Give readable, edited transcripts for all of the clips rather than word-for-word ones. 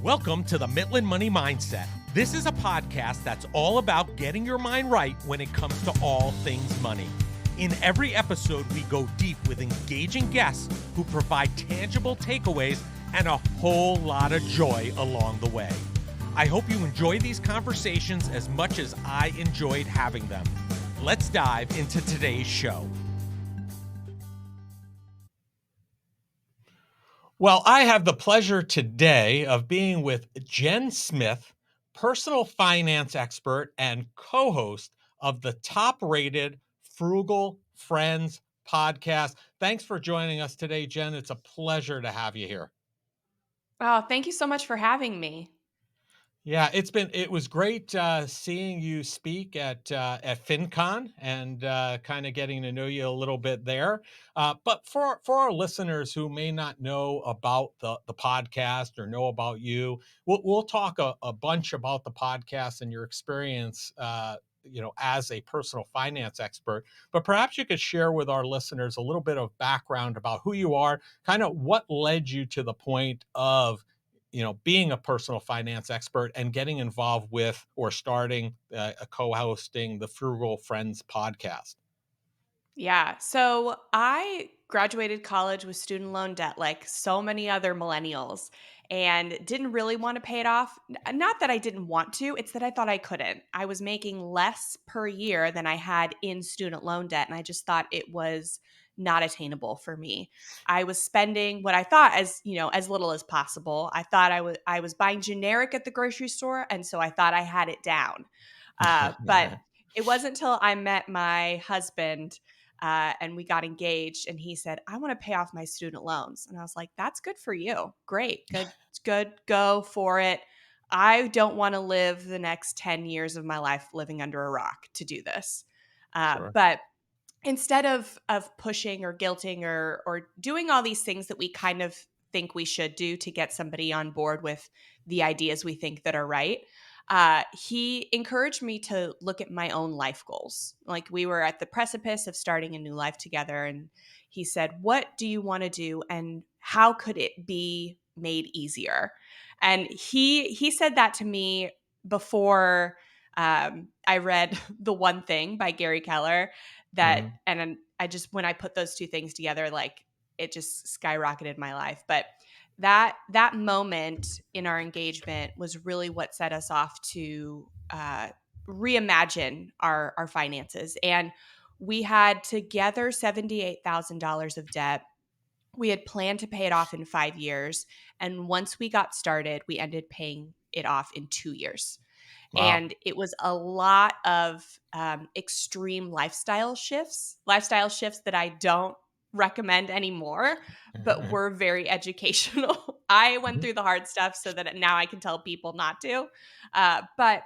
Welcome to the Midland Money Mindset. This is a podcast that's all about getting your mind right when it comes to all things money. In every episode, we go deep with engaging guests who provide tangible takeaways and a whole lot of joy along the way. I hope you enjoy these conversations as much as I enjoyed having them. Let's dive into today's show. Well, I have the pleasure today of being with Jen Smith, personal finance expert and co-host of the top-rated Frugal Friends podcast. Thanks for joining us today, Jen. It's a pleasure to have you here. Oh, thank you so much for having me. Yeah, it was great seeing you speak at FinCon and kind of getting to know you a little bit there. But for our listeners who may not know about the podcast or know about you, we'll talk a bunch about the podcast and your experience. As a personal finance expert, but perhaps you could share with our listeners a little bit of background about who you are, kind of what led you to the point of being a personal finance expert and getting involved with or starting co-hosting the Frugal Friends podcast. Yeah. So I graduated college with student loan debt like so many other millennials and didn't really want to pay it off. Not that I didn't want to, it's that I thought I couldn't. I was making less per year than I had in student loan debt. And I just thought it was not attainable for me. I was spending what I thought as little as possible. I thought I was buying generic at the grocery store. And so I thought I had it down. But it wasn't until I met my husband and we got engaged and he said, I want to pay off my student loans. And I was like, that's good for you. Great. Good. Go for it. I don't want to live the next 10 years of my life living under a rock to do this. Sure. But instead of pushing or guilting or doing all these things that we kind of think we should do to get somebody on board with the ideas we think that are right, he encouraged me to look at my own life goals. Like we were at the precipice of starting a new life together, and he said, "What do you want to do, and how could it be made easier?" And he said that to me before I read The One Thing by Gary Keller. Mhm. And I just, when I put those two things together, like it just skyrocketed my life. But that moment in our engagement was really what set us off to reimagine our finances. And we had together $78,000 of debt. We had planned to pay it off in 5 years. And once we got started, we ended paying it off in 2 years. Wow. And it was a lot of extreme lifestyle shifts that I don't recommend anymore, but were very educational. I went Mhm. through the hard stuff so that now I can tell people not to. But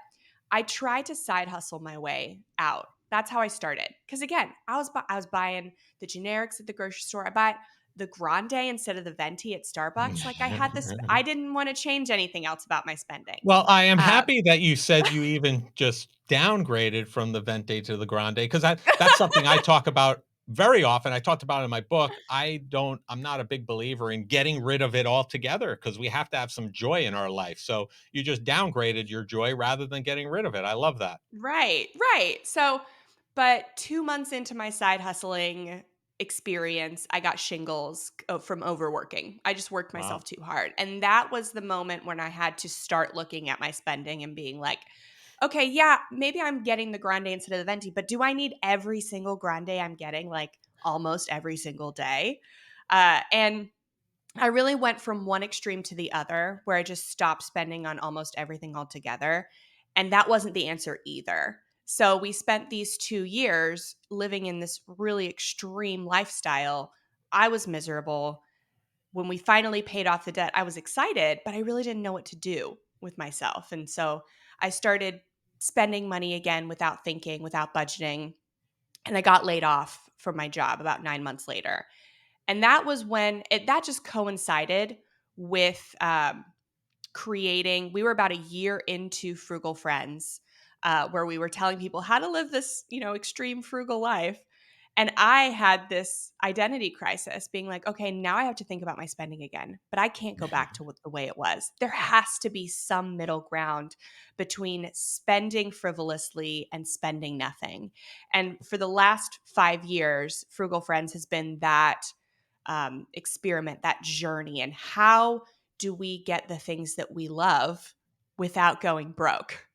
I tried to side hustle my way out. That's how I started. Because again, I was buying the generics at the grocery store. I bought the grande instead of the venti at Starbucks. Like I had this. I didn't want to change anything else about my spending. Well, I am Uh, happy that you said you even just downgraded from the Vente to the Grande, because that's something I talk about very often. I talked about it in my book. I'm not a big believer in getting rid of it altogether because we have to have some joy in our life. So you just downgraded your joy rather than getting rid of it. I love that. Right, right. So, but 2 months into my side hustling experience, I got shingles from overworking. I just worked Wow. myself too hard. And that was the moment when I had to start looking at my spending and being like, okay, yeah, maybe I'm getting the grande instead of the venti, but do I need every single grande I'm getting like almost every single day? And I really went from one extreme to the other where I just stopped spending on almost everything altogether. And that wasn't the answer either. So we spent these 2 years living in this really extreme lifestyle. I was miserable. When we finally paid off the debt, I was excited, but I really didn't know what to do with myself. And so I started spending money again without thinking, without budgeting. And I got laid off from my job about 9 months later. And that was when that just coincided with creating. We were about a year into Frugal Friends, where we were telling people how to live this, extreme frugal life. And I had this identity crisis being like, okay, now I have to think about my spending again, but I can't go back to the way it was. There has to be some middle ground between spending frivolously and spending nothing. And for the last 5 years, Frugal Friends has been that experiment, that journey. And how do we get the things that we love without going broke?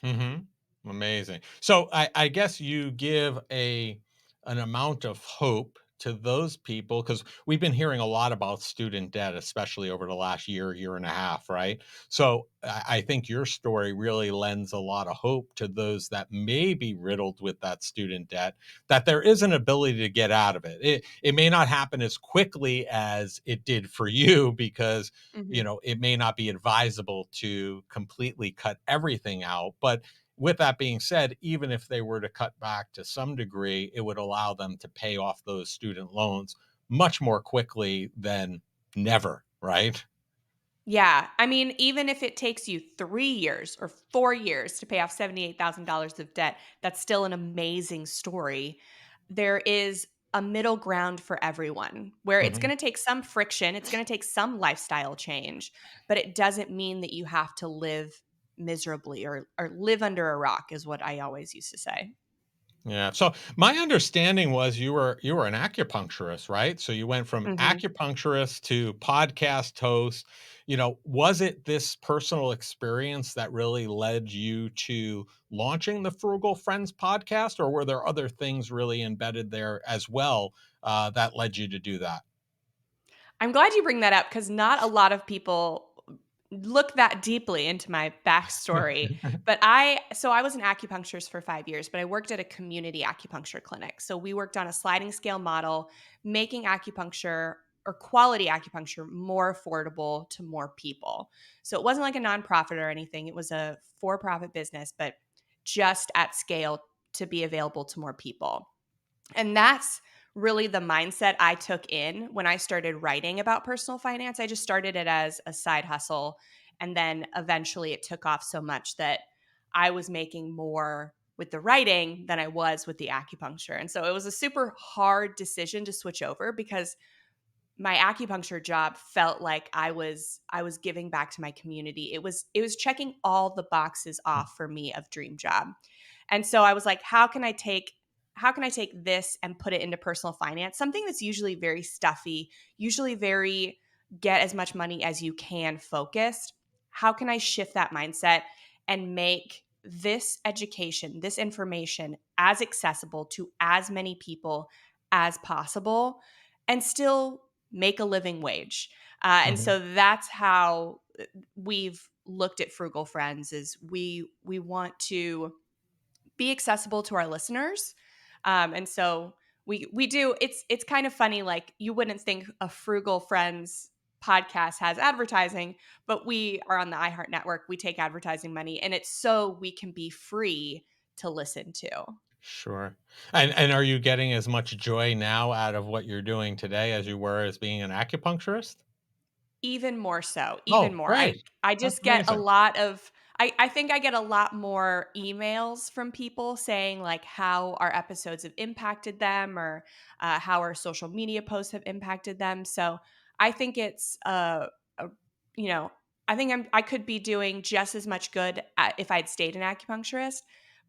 Mhm. Amazing. So I guess you give an amount of hope to those people because we've been hearing a lot about student debt, especially over the last year, year and a half, right? So I think your story really lends a lot of hope to those that may be riddled with that student debt, that there is an ability to get out of it. It may not happen as quickly as it did for you because Mhm. it may not be advisable to completely cut everything out. But with that being said, even if they were to cut back to some degree, it would allow them to pay off those student loans much more quickly than never, right? Yeah. I mean, even if it takes you 3 years or 4 years to pay off $78,000 of debt, that's still an amazing story. There is a middle ground for everyone where it's Mhm. going to take some friction, it's going to take some lifestyle change, but it doesn't mean that you have to live miserably or live under a rock, is what I always used to say. Yeah. So my understanding was you were an acupuncturist, right? So you went from Mhm. acupuncturist to podcast host. Was it this personal experience that really led you to launching the Frugal Friends podcast, or were there other things really embedded there as well that led you to do that? I'm glad you bring that up because not a lot of people look that deeply into my backstory. But I was an acupuncturist for 5 years, but I worked at a community acupuncture clinic. So we worked on a sliding scale model, making acupuncture or quality acupuncture more affordable to more people. So it wasn't like a nonprofit or anything, it was a for profit business, but just at scale to be available to more people. And that's really the mindset I took in when I started writing about personal finance. I just started it as a side hustle. And then eventually it took off so much that I was making more with the writing than I was with the acupuncture. And so it was a super hard decision to switch over because my acupuncture job felt like I was giving back to my community. It was checking all the boxes off for me of dream job. And so I was like, how can I take this and put it into personal finance? Something that's usually very stuffy, usually very get as much money as you can focused. How can I shift that mindset and make this education, this information as accessible to as many people as possible and still make a living wage? And Mhm. so that's how we've looked at Frugal Friends is we want to be accessible to our listeners. And so we do. It's kind of funny. Like you wouldn't think a Frugal Friends podcast has advertising, but we are on the iHeart Network. We take advertising money, and it's so we can be free to listen to. Sure. And are you getting as much joy now out of what you're doing today as you were as being an acupuncturist? Even more so, even Oh, more. I great. I That's just get a amazing. lot of I think I get a lot more emails from people saying, like, how our episodes have impacted them or, how our social media posts have impacted them, so I think it's, a you know, I think I could be doing just as much good at if I'd stayed an acupuncturist,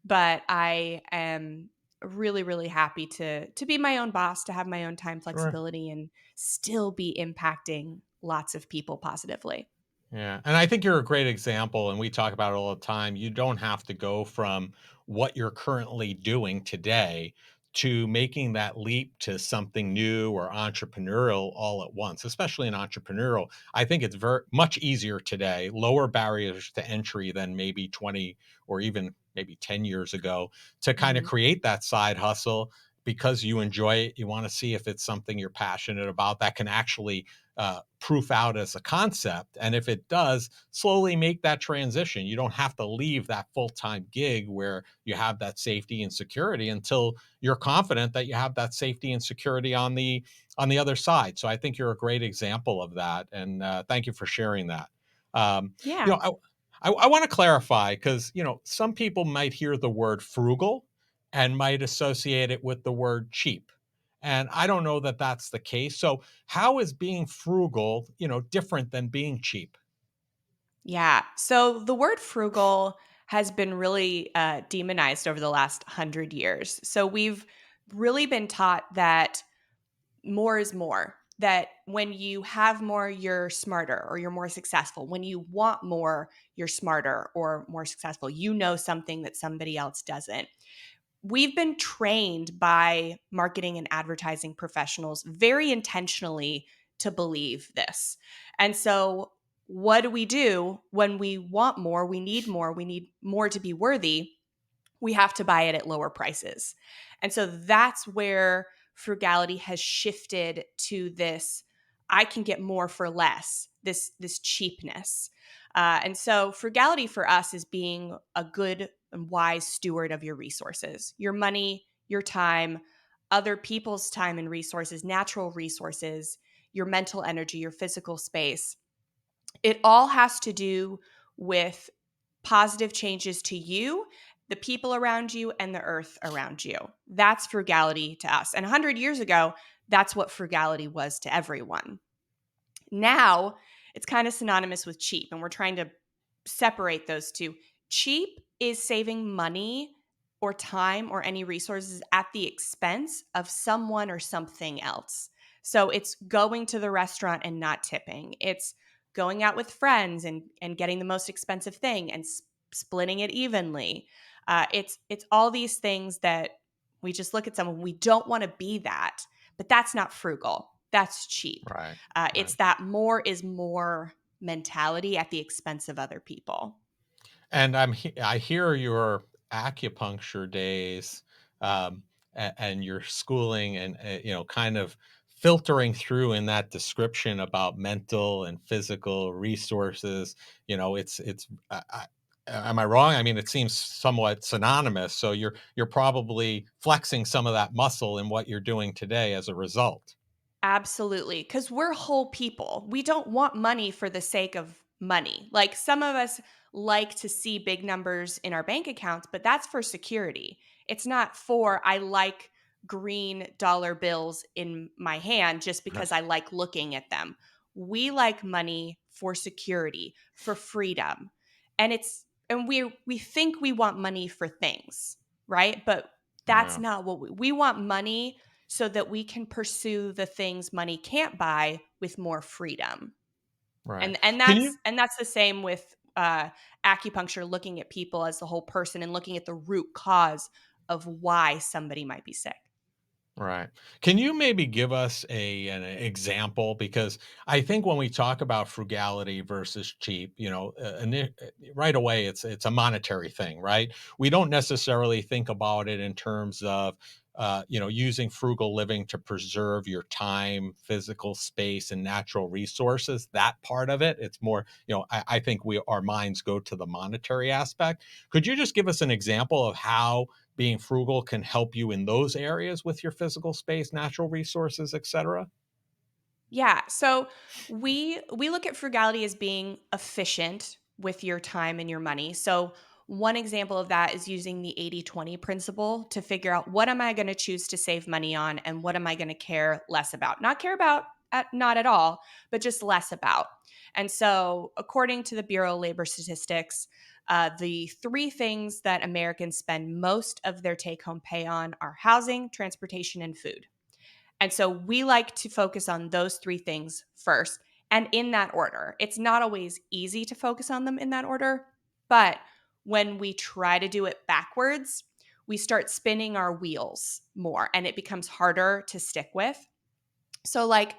but I am really, really happy to be my own boss, to have my own time Sure. flexibility, and still be impacting lots of people positively. Yeah, and I think you're a great example, and we talk about it all the time. You don't have to go from what you're currently doing today to making that leap to something new or entrepreneurial all at once, especially in entrepreneurial. I think it's very much easier today, lower barriers to entry than maybe 20 or even maybe 10 years ago to kind of Mhm. create that side hustle because you enjoy it. You want to see if it's something you're passionate about that can actually proof out as a concept. And if it does, slowly make that transition. You don't have to leave that full time gig where you have that safety and security until you're confident that you have that safety and security on the other side. So I think you're a great example of that, and thank you for sharing that. You Yeah. know, I want to clarify because some people might hear the word frugal and might associate it with the word cheap. And I don't know that that's the case. So how is being frugal, different than being cheap? Yeah. So the word frugal has been really demonized over the last 100 years. So we've really been taught that more is more, that when you have more, you're smarter or you're more successful. When you want more, you're smarter or more successful. You know something that somebody else doesn't. We've been trained by marketing and advertising professionals very intentionally to believe this. And so, what do we do when we want more? We need more to be worthy. We have to buy it at lower prices. And so that's where frugality has shifted to this I can get more for less, this cheapness. And so frugality for us is being a good and wise steward of your resources, your money, your time, other people's time and resources, natural resources, your mental energy, your physical space. It all has to do with positive changes to you, the people around you, and the earth around you. That's frugality to us. And 100 years ago, that's what frugality was to everyone. Now, it's kind of synonymous with cheap, and we're trying to separate those two. Cheap is saving money or time or any resources at the expense of someone or something else. So it's going to the restaurant and not tipping. It's going out with friends and getting the most expensive thing and splitting it evenly. It's all these things that we just look at someone. We don't want to be that, but that's not frugal. That's cheap. Right. It's Right. that more is more mentality at the expense of other people. And I hear your acupuncture days, and your schooling, and kind of filtering through in that description about mental and physical resources. It's am I wrong? I mean, it seems somewhat synonymous. So you're probably flexing some of that muscle in what you're doing today as a result. Absolutely. Because we're whole people. We don't want money for the sake of money. Like some of us like to see big numbers in our bank accounts, but that's for security. It's not for, I like green dollar bills in my hand just because I like looking at them. We like money for security, for freedom. And we think we want money for things, right? But that's Yeah. not what we want money so that we can pursue the things money can't buy with more freedom. Right. And Can you that's the same with acupuncture, looking at people as the whole person and looking at the root cause of why somebody might be sick. Right. Can you maybe give us an example? Because I think when we talk about frugality versus cheap, right away it's a monetary thing, right? We don't necessarily think about it in terms of using frugal living to preserve your time, physical space, and natural resources. That part of it, it's more, I think our minds go to the monetary aspect. Could you just give us an example of how being frugal can help you in those areas with your physical space, natural resources, etc.? Yeah. So we look at frugality as being efficient with your time and your money. So one example of that is using the 80/20 principle to figure out what am I going to choose to save money on and what am I going to care less about. Not care about not at all, but just less about. And so according to the Bureau of Labor Statistics, the three things that Americans spend most of their take home pay on are housing, transportation, and food. And so we like to focus on those three things first and in that order. It's not always easy to focus on them in that order, but when we try to do it backwards, we start spinning our wheels more and it becomes harder to stick with. So, like,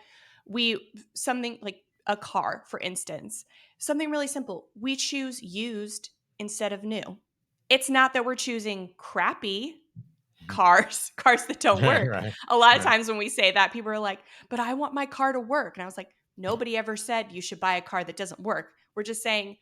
something like a car, for instance, something really simple. We choose used instead of new. It's not that we're choosing crappy Mhm. cars that don't Right, work. right, A lot of right, times when we say that, people are like, "But I want my car to work." And I was like, "Nobody ever said you should buy a car that doesn't work. We're just saying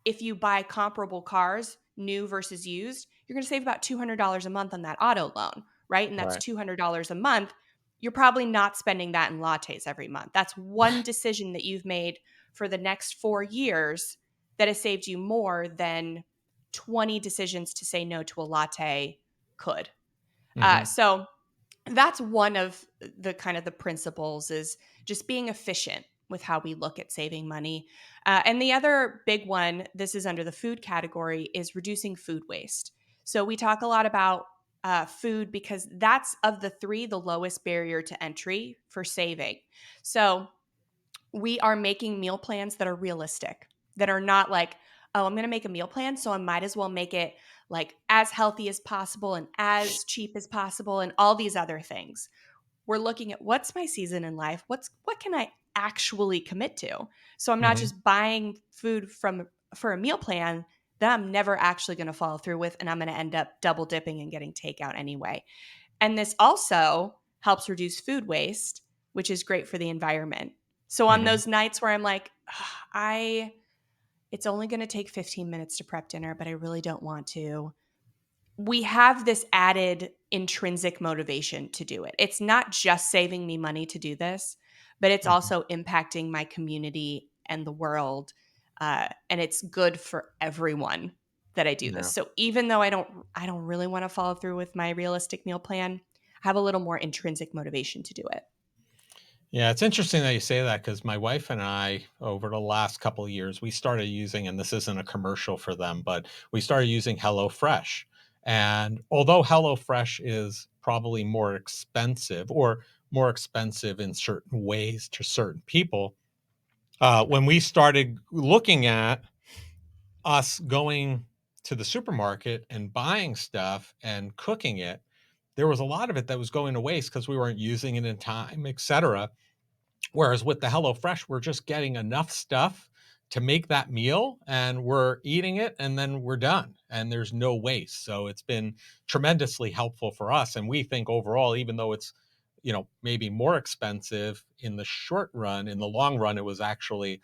if you buy comparable cars, new versus used, you're going to save about $200 a month on that auto loan, right? And that's right. $200 a month. You're probably not spending that in lattes every month. That's one decision that you've made for the next 4 years that has saved you more than 20 decisions to say no to a latte could. Mhm. So That's one of the kind of the principles, is just being efficient with how we look at saving money. And the other big one, this is under the food category, is reducing food waste. So we talk a lot about food because that's, of the three, the lowest barrier to entry for saving. So we are making meal plans that are realistic, that are not like, oh, I'm going to make a meal plan, so I might as well make it like as healthy as possible and as cheap as possible and all these other things. We're looking at, what's my season in life? What can I actually commit to? So I'm not Hmm. just buying food from for a meal plan that I'm never actually going to follow through with, and I'm going to end up double dipping and getting takeout anyway. And this also helps reduce food waste, which is great for the environment. So on Hmm. those nights where I'm like, "Ugh, I it's only going to take 15 minutes to prep dinner, but I really don't want to." We have this added intrinsic motivation to do it. It's not just saving me money to do this, but it's Hmm. also impacting my community and the world. And it's good for everyone that I do this. Yeah. So even though I don't really want to follow through with my realistic meal plan, I have a little more intrinsic motivation to do it. Yeah, it's interesting that you say that because my wife and I, over the last couple of years, we started using, and this isn't a commercial for them, but we started using HelloFresh. And although HelloFresh is probably more expensive, or more expensive in certain ways to certain people, when we started looking at us going to the supermarket and buying stuff and cooking it, there was a lot of it that was going to waste because we weren't using it in time, etc. Whereas with the HelloFresh, we're just getting enough stuff to make that meal and we're eating it and then we're done and there's no waste. So it's been tremendously helpful for us. And we think overall, even though it's, maybe more expensive in the short run, in the long run, it was actually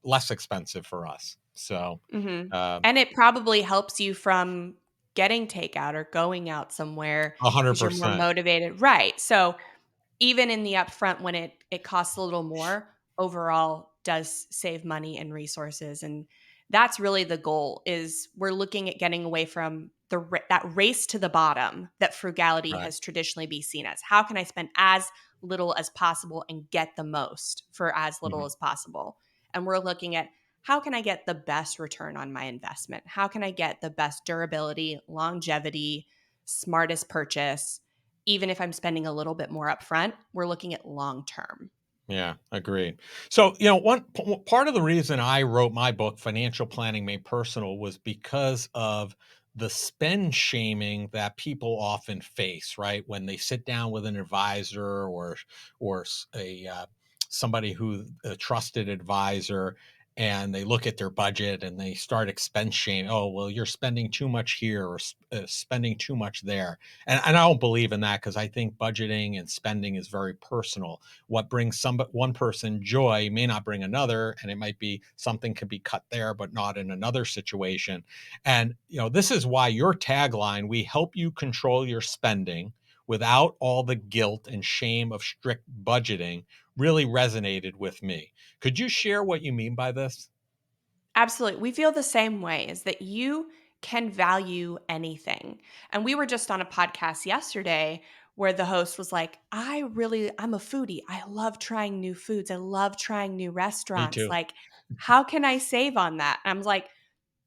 less expensive for us. So, Hmm. um, And it probably helps you from getting takeout or going out somewhere because you're more 100%. motivated. Right. So even in the upfront, when it costs a little more, overall does save money and resources. And that's really the goal, is we're looking at getting away from that race to the bottom that frugality Right. has traditionally been seen as. How can I spend as little as possible and get the most for as little Mhm. as possible? And we're looking at, how can I get the best return on my investment? How can I get the best durability, longevity, smartest purchase? Even if I'm spending a little bit more upfront, we're looking at long term. Yeah, agreed. So, part of the reason I wrote my book, Financial Planning Made Personal, was because of the spend shaming that people often face, right? When they sit down with an advisor or somebody who a trusted advisor, and they look at their budget and they start expense shame. Oh, well, you're spending too much here or spending too much there. And I don't believe in that because I think budgeting and spending is very personal. What brings one person joy may not bring another, and it might be something could be cut there but not in another situation. And this is why your tagline, we help you control your spending without all the guilt and shame of strict budgeting, really resonated with me. Could you share what you mean by this? Absolutely. We feel the same way, is that you can value anything. And we were just on a podcast yesterday where the host was like, I'm a foodie. I love trying new foods. I love trying new Me restaurants. too. Like, how can I save on that? And I was like,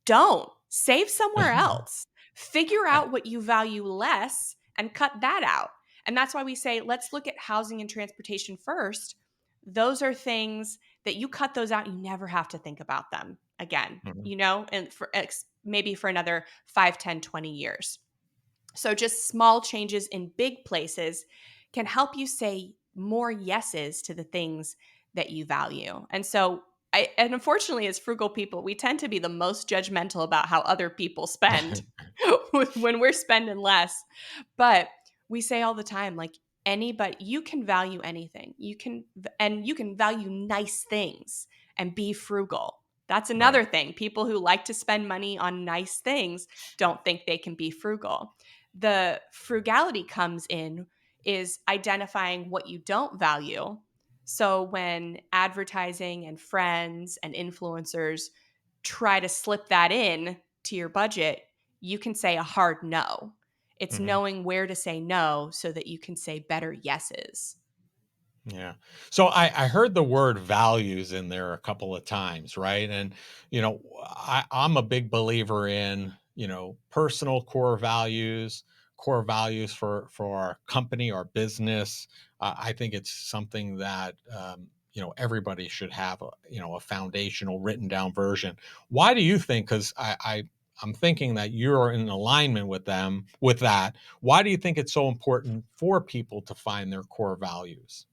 don't. Save somewhere else. Figure out what you value less and cut that out. And that's why we say, let's look at housing and transportation first. Those are things that you cut those out, you never have to think about them again, Mhm. and maybe for another 5, 10, 20 years. So just small changes in big places can help you say more yeses to the things that you value. And unfortunately, as frugal people, we tend to be the most judgmental about how other people spend when we're spending less. But we say all the time, like, anybody, you can value anything. You can value nice things and be frugal. That's Right. another thing. People who like to spend money on nice things don't think they can be frugal. The frugality comes in is identifying what you don't value. So when advertising and friends and influencers try to slip that in to your budget, you can say a hard no. It's Mhm. knowing where to say no so that you can say better yeses. Yeah. So I heard the word values in there a couple of times, right? And I'm a big believer in personal core values for our company, our business. I think it's something that everybody should have a foundational written down version. Why do you think? Because I'm thinking that you're in alignment with them with that. Why do you think it's so important for people to find their core values?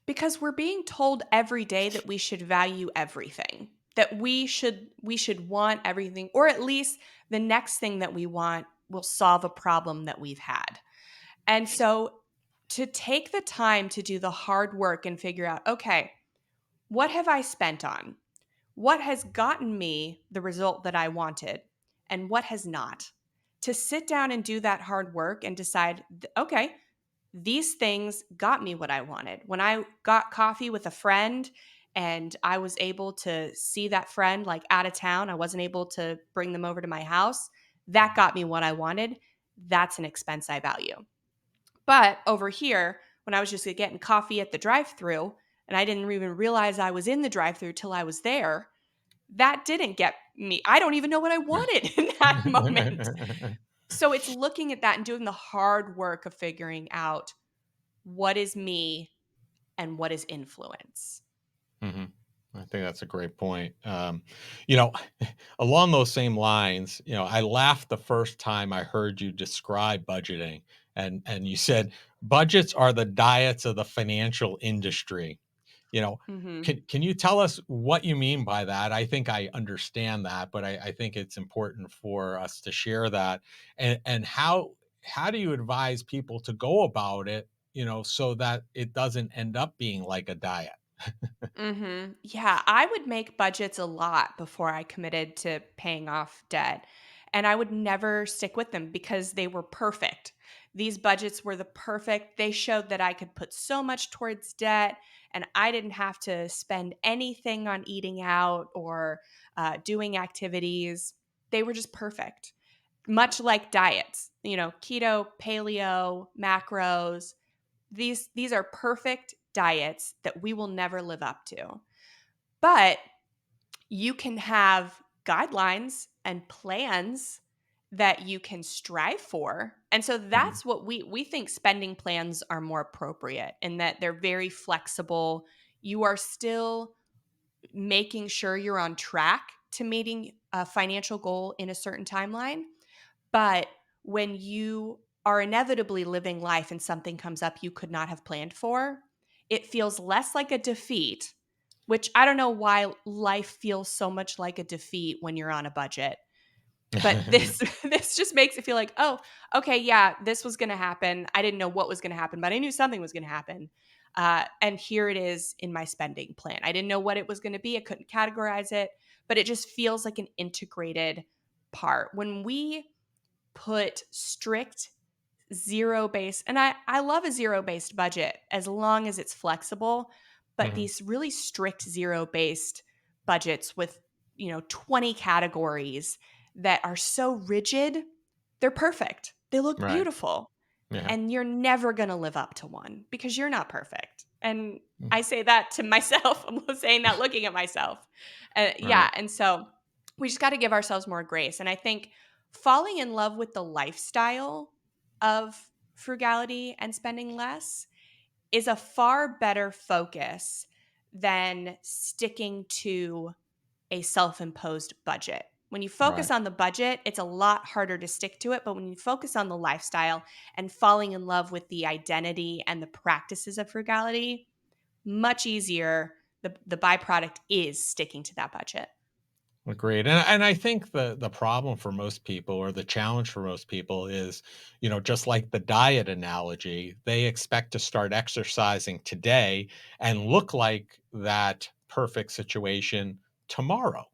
Because we're being told every day that we should value everything. That we should want everything, or at least the next thing that we want will solve a problem that we've had. And so to take the time to do the hard work and figure out, okay, what have I spent on? What has gotten me the result that I wanted and what has not? To sit down and do that hard work and decide, okay, these things got me what I wanted. When I got coffee with a friend and I was able to see that friend like out of town, I wasn't able to bring them over to my house. That got me what I wanted. That's an expense I value. But over here, when I was just getting coffee at the drive through and I didn't even realize I was in the drive through till I was there, that didn't get me. I don't even know what I wanted in that moment. So it's looking at that and doing the hard work of figuring out what is me and what is influence. Mhm. I think that's a great point. You know, along those same lines, I laughed the first time I heard you describe budgeting, and you said budgets are the diets of the financial industry. You know, Mhm. can you tell us what you mean by that? I think I understand that, but I think it's important for us to share that. And how do you advise people to go about it? So that it doesn't end up being like a diet. Mhm. Yeah, I would make budgets a lot before I committed to paying off debt. And I would never stick with them because they were perfect. These budgets were the perfect. They showed that I could put so much towards debt and I didn't have to spend anything on eating out or doing activities. They were just perfect. Much like diets, keto, paleo, macros, these are perfect diets that we will never live up to. But you can have guidelines and plans that you can strive for. And so Mhm. that's what we think spending plans are more appropriate in that they're very flexible. You are still making sure you're on track to meeting a financial goal in a certain timeline, but when you are inevitably living life and something comes up you could not have planned for, it feels less like a defeat, which I don't know why life feels so much like a defeat when you're on a budget. But this this just makes it feel like, "Oh, okay, yeah, this was gonna happen. I didn't know what was gonna happen, but I knew something was gonna happen. And here it is in my spending plan. I didn't know what it was gonna be. I couldn't categorize it, but it just feels like an integrated part. When we put strict zero based, and I love a zero based budget as long as it's flexible, but Mhm. these really strict zero based budgets with 20 categories that are so rigid, they're perfect, they look Right. beautiful, Yeah. and you're never going to live up to one because you're not perfect. And Mm. I say that to myself. I'm saying that looking at myself. Yeah. Right. And so we just got to give ourselves more grace. And I think falling in love with the lifestyle of frugality and spending less is a far better focus than sticking to a self imposed budget. When you focus Right. on the budget, it's a lot harder to stick to it. But when you focus on the lifestyle and falling in love with the identity and the practices of frugality, much easier. The byproduct is sticking to that budget. Agreed. And I think the problem for most people, or the challenge for most people, is, just like the diet analogy, they expect to start exercising today and look like that perfect situation tomorrow.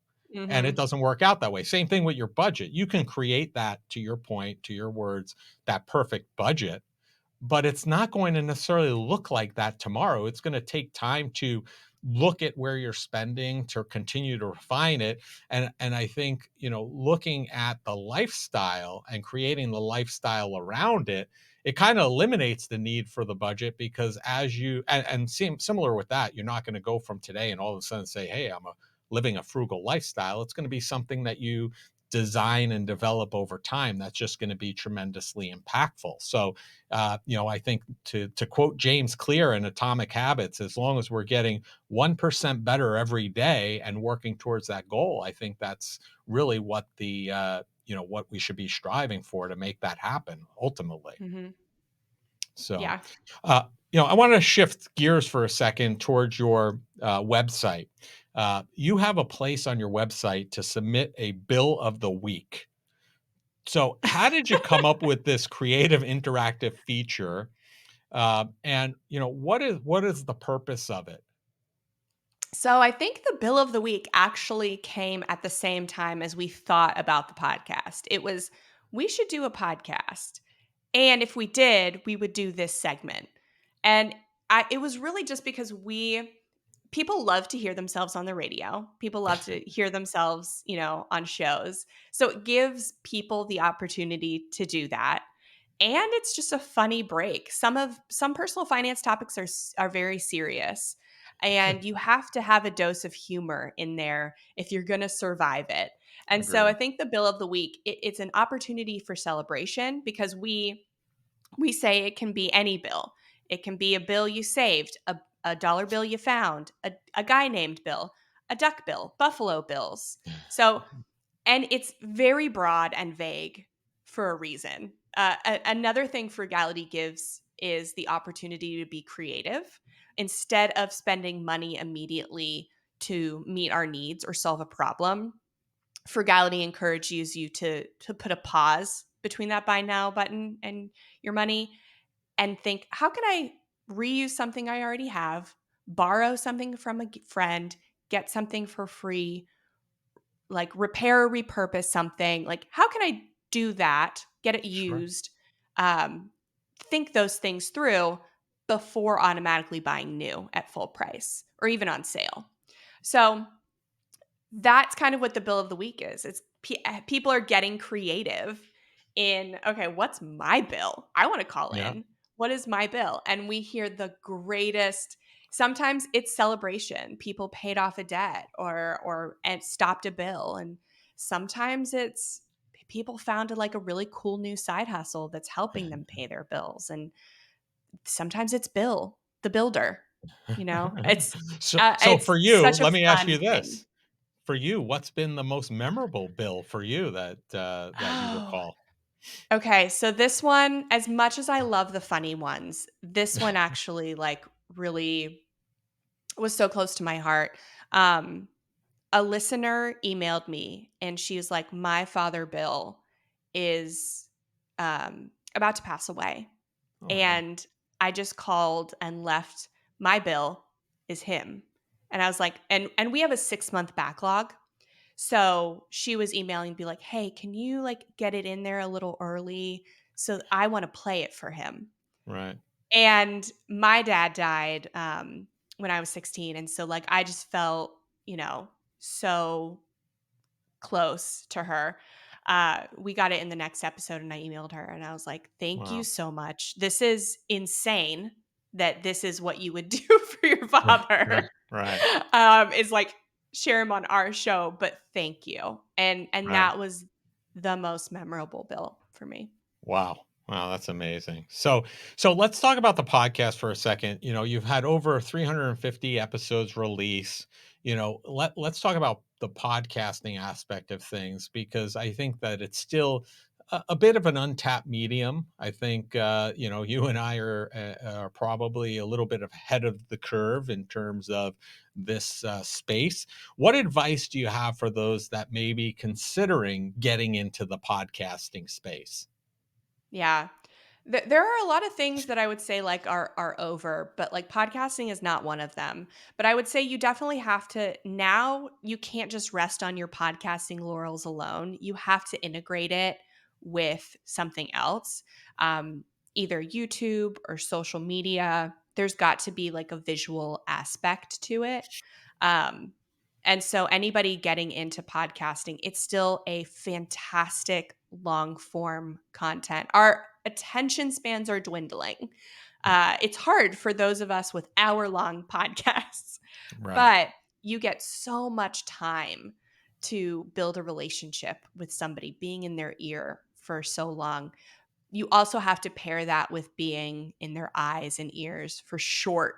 And it Hmm. doesn't work out that way. Same thing with your budget. You can create that, to your point, to your words, that perfect budget, but it's not going to necessarily look like that tomorrow. It's going to take time to look at where you're spending to continue to refine it. And I think, looking at the lifestyle and creating the lifestyle around it, it kind of eliminates the need for the budget, because as you and seem similar with that, you're not going to go from today and all of a sudden say, hey, I'm living a frugal lifestyle. It's going to be something that you design and develop over time that's just going to be tremendously impactful. So I think, to quote James Clear in Atomic Habits, as long as we're getting 1% better every day and working towards that goal, I think that's really what what we should be striving for to make that happen ultimately. Mhm. So, Yeah. I want to shift gears for a second towards your website. You have a place on your website to submit a bill of the week. So, how did you come up with this creative interactive feature? And what is the purpose of it? So I think the bill of the week actually came at the same time as we thought about the podcast. It was, we should do a podcast. And if we did, we would do this segment. And it was really just because people love to hear themselves on the radio. People love to hear themselves, on shows. So it gives people the opportunity to do that. And it's just a funny break. Some personal finance topics are very serious, and you have to have a dose of humor in there if you're going to survive it. And so I Agreed. think the bill of the week, it's an opportunity for celebration, because we say it can be any bill. It can be a bill you saved, a dollar bill you found, a guy named Bill, a duck bill, Buffalo Bills. So, and it's very broad and vague for a reason. Another thing Frugality gives is the opportunity to be creative. Instead of spending money immediately to meet our needs or solve a problem, Frugality encourages you to put a pause between that buy now button and your money, and think, how can I reuse something I already have, borrow something from a friend, get something for free, like repair or repurpose something? Like, how can I do that, get it Sure. used? Um, think those things through before automatically buying new at full price or even on sale. So that's kind of what the bill of the week is. People are getting creative in, okay, what's my bill? I want to call Yeah. in. What is my bill? And we hear the greatest. Sometimes it's celebration. People paid off a debt or and stopped a bill, and sometimes it's people found like a really cool new side hustle that's helping them pay their bills, and sometimes it's Bill, the builder. It's So it's for you, such a let me ask fun you thing. this. For you, what's been the most memorable bill for you that you Oh, recall? okay. So this one, as much as I love the funny ones, this one actually like really was so close to my heart. Um, a listener emailed me and she was like, "My father Bill is about to pass away." Oh, yeah. And I just called and left my bill is him. And I was like, and we have a 6-month backlog. So she was emailing, be like, "Hey, can you like get it in there a little early? So I want to play it for him." Right. And my dad died when I was 16. And so like I just felt, so close to her. We got it in the next episode and I emailed her and I was like, "Thank you Wow. so much. This is insane that this is what you would do for your father." Right. Is like share him on our show, but thank you. And Right. that was the most memorable bill for me. Wow. Wow, that's amazing. So let's talk about the podcast for a second. You've had over 350 episodes release. Let's talk about the podcasting aspect of things, because I think that it's still a bit of an untapped medium. I think you and I are probably a little bit ahead of the curve in terms of this space. What advice do you have for those that may be considering getting into the podcasting space? Yeah. There are a lot of things that I would say like are over, but like podcasting is not one of them. But I would say you definitely have to now you can't just rest on your podcasting laurels alone. You have to integrate it with something else, um, either YouTube or social media. there's got to be like a visual aspect to it. Um, and so anybody getting into podcasting, it's still a fantastic long form content. Our attention spans are dwindling. It's hard for those of us with hour long podcasts, Right. but you get so much time to build a relationship with somebody, being in their ear for so long. You also have to pair that with being in their eyes and ears for short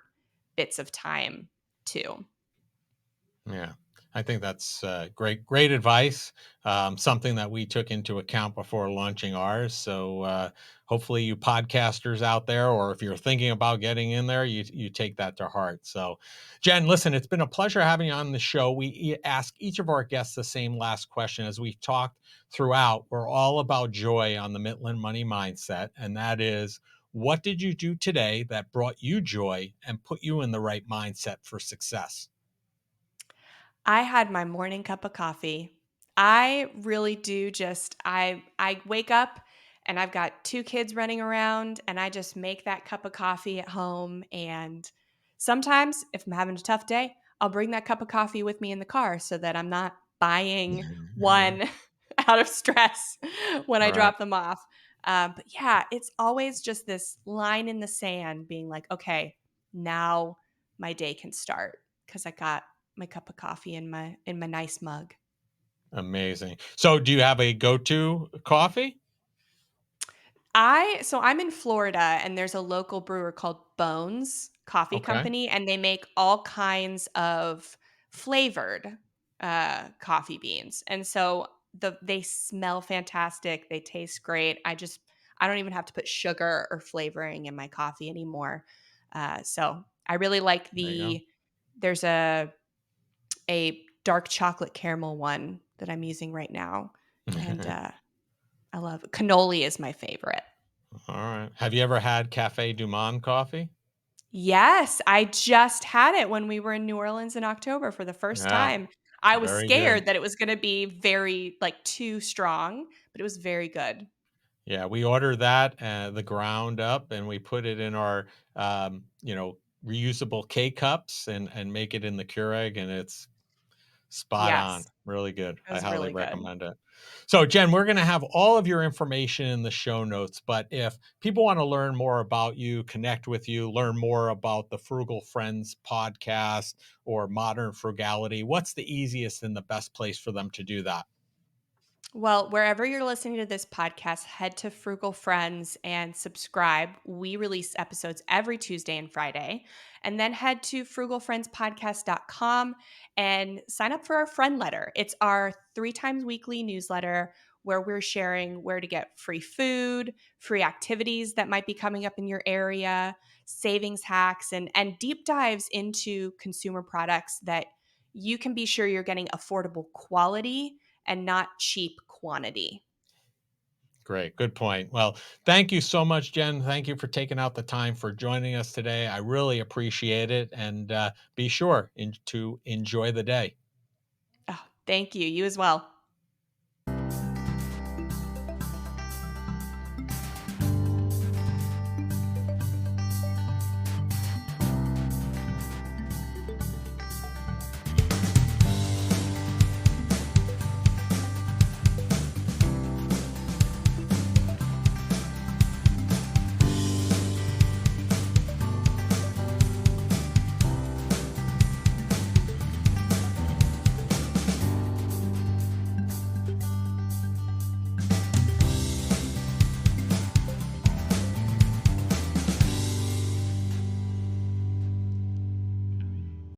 bits of time too. Yeah, I think that's great advice. Something that we took into account before launching ours. So hopefully, you podcasters out there, or if you're thinking about getting in there, you take that to heart. So, Jen, listen, it's been a pleasure having you on the show. We ask each of our guests the same last question as we've talked throughout. We're all about joy on the Midland Money Mindset, and that is. What did you do today that brought you joy and put you in the right mindset for success? I had my morning cup of coffee. I really do just I wake up and I've got 2 kids running around and I just make that cup of coffee at home, and sometimes if I'm having a tough day, I'll bring that cup of coffee with me in the car so that I'm not buying one out of stress when I Right. drop them off. But yeah, it's always just this line in the sand being like, "Okay, now my day can start because I got my cup of coffee in my nice mug." Amazing. So do you have a go-to coffee? I'm in Florida and there's a local brewer called Bones Coffee Okay. Company, and they make all kinds of flavored coffee beans. And so they smell fantastic, they taste great. I don't even have to put sugar or flavoring in my coffee anymore. So I really like There you there's a dark chocolate caramel one that I'm using right now, and, go. I love cannoli is my favorite. All right. Have you ever had Cafe Du Monde coffee? Yes, I just had it when we were in New Orleans in October for the first Yeah, time. I was very good. scared that it was gonna be very, like, too strong, but it was very good. Yeah, we order that, the ground up, and we put it in our, reusable K cups and make it in the Keurig, and it's spot on. Yes, Really good. it I was highly really good. recommend it. So, Jen, we're going to have all of your information in the show notes. But if people want to learn more about you, connect with you, learn more about the Frugal Friends podcast or modern frugality, what's the easiest and the best place for them to do that? Well, wherever you're listening to this podcast, head to Frugal Friends and subscribe. We release episodes every Tuesday and Friday. And then head to frugalfriendspodcast.com and sign up for our friend letter. It's our 3 times weekly newsletter where we're sharing where to get free food, free activities that might be coming up in your area, savings hacks, and deep dives into consumer products that you can be sure you're getting affordable quality and not cheap quantity. Great. Good point. Well, thank you so much, Jen. Thank you for taking out the time for joining us today. I really appreciate it. And be sure to enjoy the day. Oh, thank you. You as well.